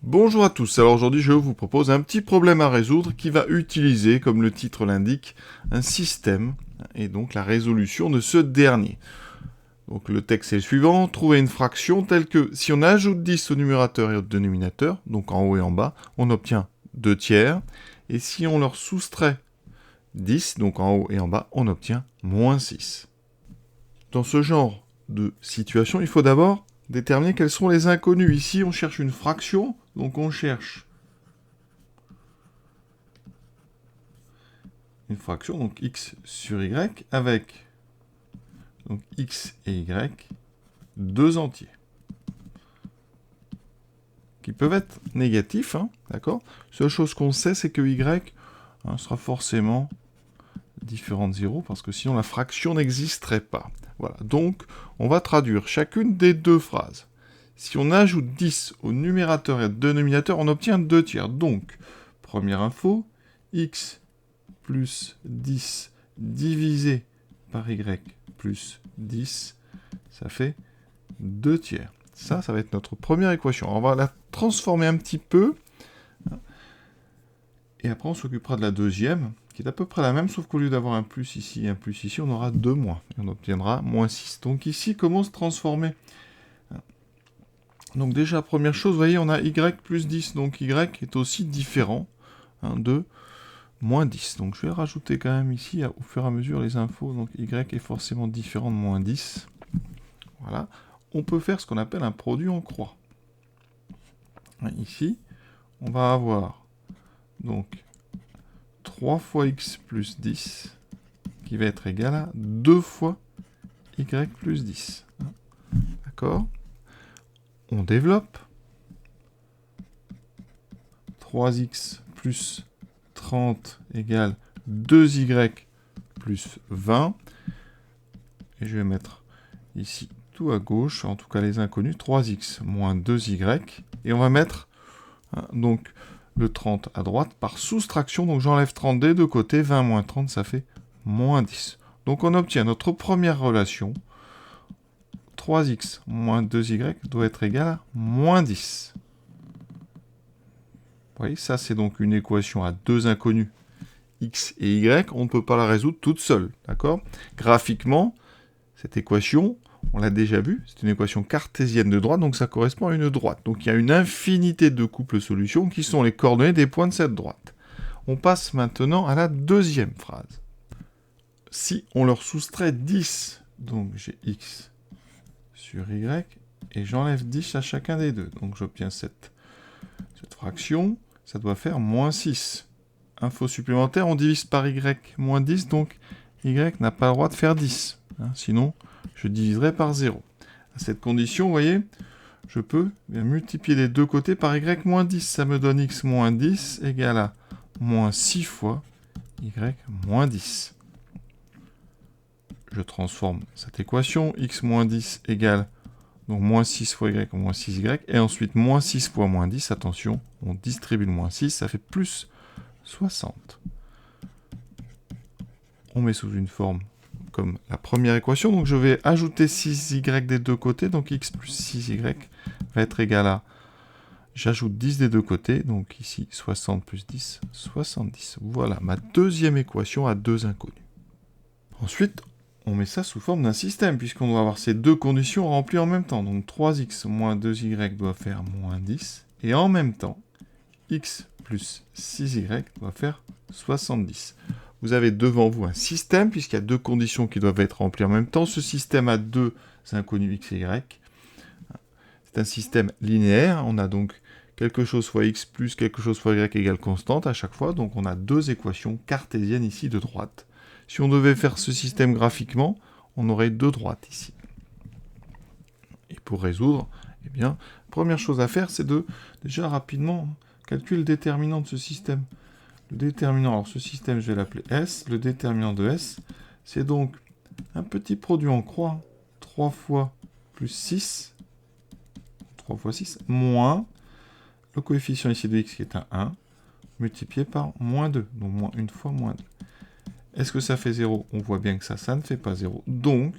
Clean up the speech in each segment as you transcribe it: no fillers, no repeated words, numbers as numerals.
Bonjour à tous, alors aujourd'hui je vous propose un petit problème à résoudre qui va utiliser, comme le titre l'indique, un système, et donc la résolution de ce dernier. Donc le texte est le suivant, trouver une fraction telle que si on ajoute 10 au numérateur et au dénominateur, donc en haut et en bas, on obtient 2 tiers, et si on leur soustrait 10, donc en haut et en bas, on obtient moins 6. Dans ce genre de situation, il faut d'abord déterminer quels sont les inconnus. Ici, on cherche une fraction, donc on cherche une fraction, donc x sur y, avec donc x et y, deux entiers, qui peuvent être négatifs, d'accord. Seule chose qu'on sait, c'est que y sera forcément différent de 0, parce que sinon la fraction n'existerait pas. Voilà, donc on va traduire chacune des deux phrases. Si on ajoute 10 au numérateur et au dénominateur, on obtient 2 tiers. Donc, première info, x plus 10 divisé par y plus 10, ça fait 2 tiers. Ça va être notre première équation. Alors, on va la transformer un petit peu. Et après, on s'occupera de la deuxième, qui est à peu près la même, sauf qu'au lieu d'avoir un plus ici et un plus ici, on aura 2 moins. Et on obtiendra moins 6. Donc ici, comment se transformer ? Donc déjà, première chose, vous voyez, on a y plus 10. Donc y est aussi différent de moins 10. Donc je vais rajouter quand même ici, au fur et à mesure, les infos. Donc y est forcément différent de moins 10. Voilà. On peut faire ce qu'on appelle un produit en croix. Ici, on va avoir donc 3 fois x plus 10, qui va être égal à 2 fois y plus 10. D'accord ? On développe. 3x plus 30 égale 2y plus 20. Et je vais mettre ici tout à gauche, en tout cas les inconnus, 3x moins 2y. Et on va mettre donc le 30 à droite par soustraction. Donc j'enlève 30 des deux côtés. 20 moins 30, ça fait moins 10. Donc on obtient notre première relation. 3x moins 2y doit être égal à moins 10. Vous voyez, ça c'est donc une équation à deux inconnus, x et y. On ne peut pas la résoudre toute seule, d'accord ? Graphiquement, cette équation, on l'a déjà vue, c'est une équation cartésienne de droite, donc ça correspond à une droite. Donc il y a une infinité de couples solutions qui sont les coordonnées des points de cette droite. On passe maintenant à la deuxième phrase. Si on leur soustrait 10, donc j'ai x sur y, et j'enlève 10 à chacun des deux. Donc j'obtiens cette fraction, ça doit faire moins 6. Info supplémentaire, on divise par y moins 10, donc y n'a pas le droit de faire 10. Sinon, je diviserai par 0. À cette condition, vous voyez, je peux multiplier les deux côtés par y moins 10. Ça me donne x moins 10 égale à moins 6 fois y moins 10. Je transforme cette équation, x moins 10 égale donc moins 6 fois y moins 6y, et ensuite moins 6 fois moins 10, attention, on distribue le moins 6, ça fait plus 60. On met sous une forme comme la première équation, donc je vais ajouter 6y des deux côtés, donc x plus 6y va être égal à, j'ajoute 10 des deux côtés, donc ici 60 plus 10, 70. Voilà ma deuxième équation à deux inconnus. Ensuite, on met ça sous forme d'un système, puisqu'on doit avoir ces deux conditions remplies en même temps. Donc 3x moins 2y doit faire moins 10, et en même temps, x plus 6y doit faire 70. Vous avez devant vous un système, puisqu'il y a deux conditions qui doivent être remplies en même temps. Ce système a deux inconnus x et y. C'est un système linéaire. On a donc quelque chose fois x plus quelque chose fois y égale constante à chaque fois. Donc on a deux équations cartésiennes ici de droite. Si on devait faire ce système graphiquement, on aurait deux droites ici. Et pour résoudre, eh bien, première chose à faire, c'est de, déjà rapidement, calculer le déterminant de ce système. Le déterminant, alors ce système, je vais l'appeler S. Le déterminant de S, c'est donc un petit produit en croix, 3 fois plus 6, 3 fois 6, moins le coefficient ici de x qui est un 1, multiplié par moins 2, donc moins une fois moins 2. Est-ce que ça fait 0 ? On voit bien que ça ne fait pas 0. Donc,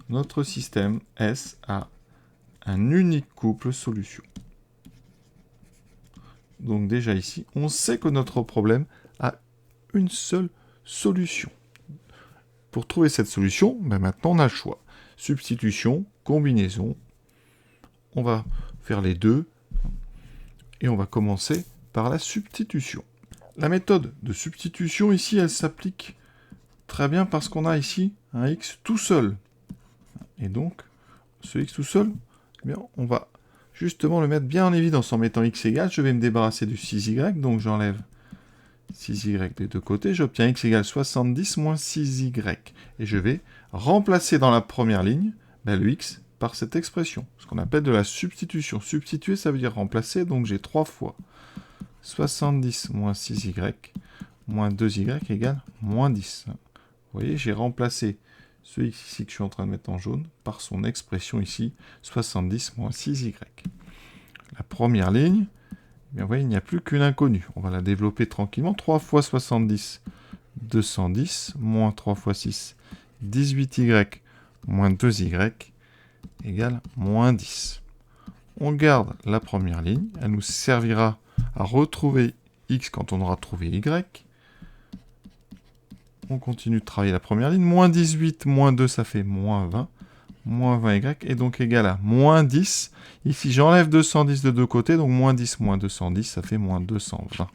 notre système S a un unique couple solution. Donc déjà ici, on sait que notre problème a une seule solution. Pour trouver cette solution, maintenant on a le choix. Substitution, combinaison. On va faire les deux. Et on va commencer par la substitution. La méthode de substitution ici, elle s'applique très bien parce qu'on a ici un x tout seul. Et donc, ce x tout seul, eh bien, on va justement le mettre bien en évidence en mettant x égale. Je vais me débarrasser du 6y, donc j'enlève 6y des deux côtés. J'obtiens x égale 70 moins 6y. Et je vais remplacer dans la première ligne le x par cette expression, ce qu'on appelle de la substitution. Substituer, ça veut dire remplacer, donc j'ai 3 fois 70 moins 6y moins 2y égale moins 10. Vous voyez, j'ai remplacé ce x ici que je suis en train de mettre en jaune par son expression ici, 70 moins 6y. La première ligne, eh bien, vous voyez, il n'y a plus qu'une inconnue. On va la développer tranquillement. 3 fois 70, 210, moins 3 fois 6, 18y moins 2y égale moins 10. On garde la première ligne. Elle nous servira à retrouver x quand on aura trouvé y. On continue de travailler la première ligne. Moins 18, moins 2, ça fait moins 20. Moins 20y est donc égal à moins 10. Ici, j'enlève 210 de deux côtés. Donc moins 10 moins 210, ça fait moins 220.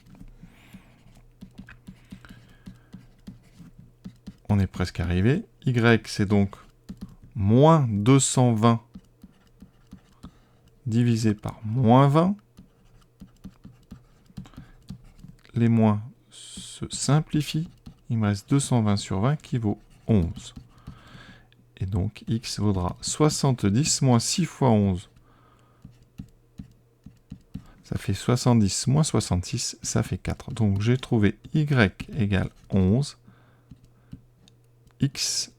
On est presque arrivé. Y, c'est donc moins 220 divisé par moins 20. Les moins se simplifient. Il me reste 220 sur 20 qui vaut 11. Et donc, x vaudra 70 moins 6 fois 11. Ça fait 70 moins 66, ça fait 4. Donc, j'ai trouvé y égale 11. X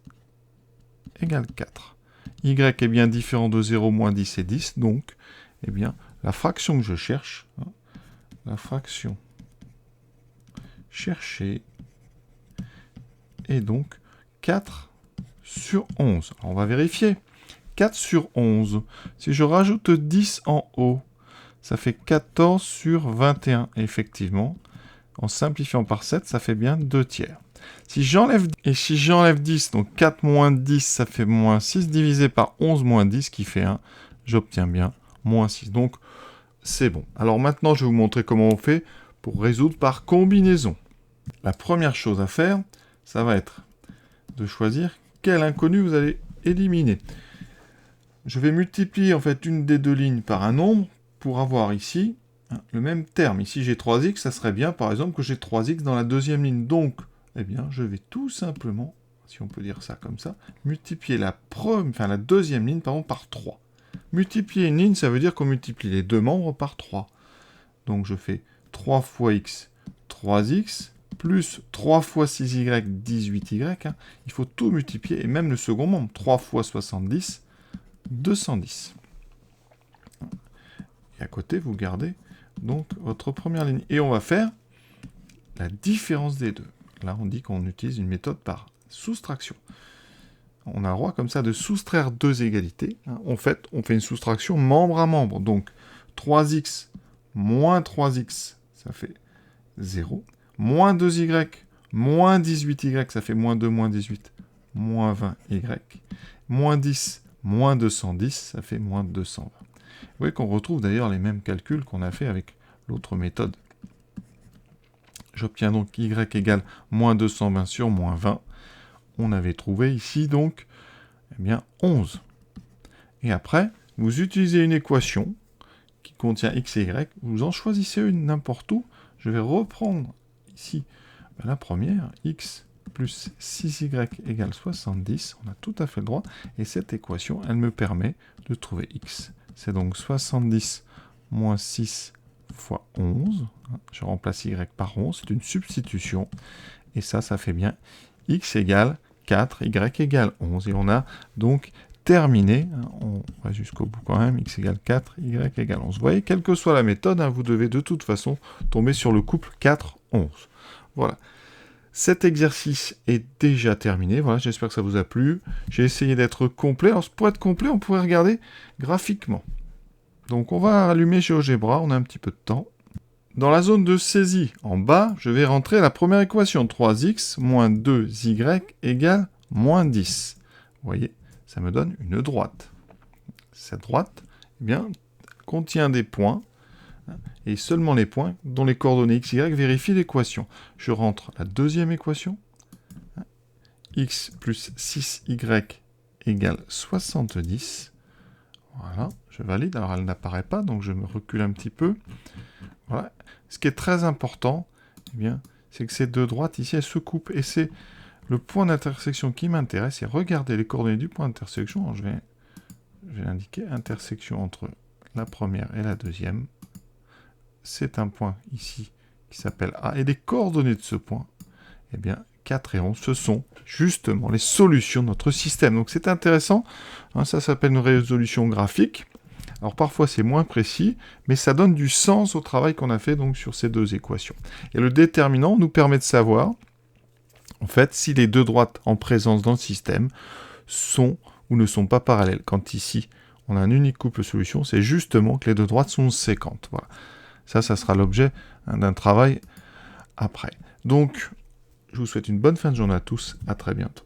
égale 4. Y est bien différent de 0, moins 10 et 10. Donc, eh bien, la fraction que je cherche, la fraction cherchée est donc 4 sur 11. Alors, on va vérifier. 4 sur 11. Si je rajoute 10 en haut, ça fait 14 sur 21. Effectivement, en simplifiant par 7, ça fait bien 2 tiers. Si j'enlève 10, donc 4 moins 10, ça fait moins 6, divisé par 11 moins 10, qui fait 1, j'obtiens bien moins 6. Donc, c'est bon. Alors maintenant, je vais vous montrer comment on fait pour résoudre par combinaison. La première chose à faire, ça va être de choisir quel inconnu vous allez éliminer. Je vais multiplier en fait une des deux lignes par un nombre pour avoir ici le même terme. Ici, j'ai 3x, ça serait bien, par exemple, que j'ai 3x dans la deuxième ligne. Donc, eh bien, je vais tout simplement, si on peut dire ça comme ça, multiplier la deuxième ligne par 3. Multiplier une ligne, ça veut dire qu'on multiplie les deux membres par 3. Donc, je fais 3 fois x, 3x, plus 3 fois 6y, 18y. Il faut tout multiplier, et même le second membre, 3 fois 70, 210. Et à côté, vous gardez donc votre première ligne. Et on va faire la différence des deux. Là, on dit qu'on utilise une méthode par soustraction. On a le droit comme ça de soustraire deux égalités. En fait, on fait une soustraction membre à membre. Donc, 3x moins 3x, ça fait 0. Moins 2y, moins 18y, ça fait moins 2, moins 18, moins 20y. Moins 10, moins 210, ça fait moins 220. Vous voyez qu'on retrouve d'ailleurs les mêmes calculs qu'on a fait avec l'autre méthode. J'obtiens donc y égale moins 220 sur moins 20. On avait trouvé ici donc eh bien 11. Et après, vous utilisez une équation qui contient x et y. Vous en choisissez une n'importe où. Je vais reprendre ici la première, x plus 6y égale 70. On a tout à fait le droit. Et cette équation, elle me permet de trouver x. C'est donc 70 moins 6 fois 11. Je remplace y par 11. C'est une substitution. Et ça fait bien x égale 4, y égale 11. Et on a donc terminé. On va jusqu'au bout quand même. X égale 4, y égale 11. Vous voyez, quelle que soit la méthode, vous devez de toute façon tomber sur le couple 4, 11. Voilà. Cet exercice est déjà terminé. Voilà, j'espère que ça vous a plu. J'ai essayé d'être complet. Alors, pour être complet, on pourrait regarder graphiquement. Donc, on va allumer GeoGebra. On a un petit peu de temps. dans la zone de saisie, en bas, je vais rentrer la première équation. 3x moins 2y égale moins 10. Vous voyez, ça me donne une droite. Cette droite, eh bien, contient des points, et seulement les points dont les coordonnées x, y vérifient l'équation. Je rentre la deuxième équation. X plus 6y égale 70. Voilà, je valide. Alors, elle n'apparaît pas, donc je me recule un petit peu. Voilà. Ce qui est très important, eh bien, c'est que ces deux droites ici, elles se coupent. Et c'est le point d'intersection qui m'intéresse. Et regardez les coordonnées du point d'intersection. Alors, je vais indiquer intersection entre la première et la deuxième. C'est un point ici qui s'appelle A. Et les coordonnées de ce point, eh bien, 4 et 11, ce sont justement les solutions de notre système. Donc c'est intéressant, hein, ça s'appelle une résolution graphique. Alors parfois c'est moins précis, mais ça donne du sens au travail qu'on a fait donc sur ces deux équations. Et le déterminant nous permet de savoir, en fait, si les deux droites en présence dans le système sont ou ne sont pas parallèles. Quand ici, on a un unique couple solution, c'est justement que les deux droites sont séquentes. Voilà. Ça sera l'objet d'un travail après. Donc, je vous souhaite une bonne fin de journée à tous. À très bientôt.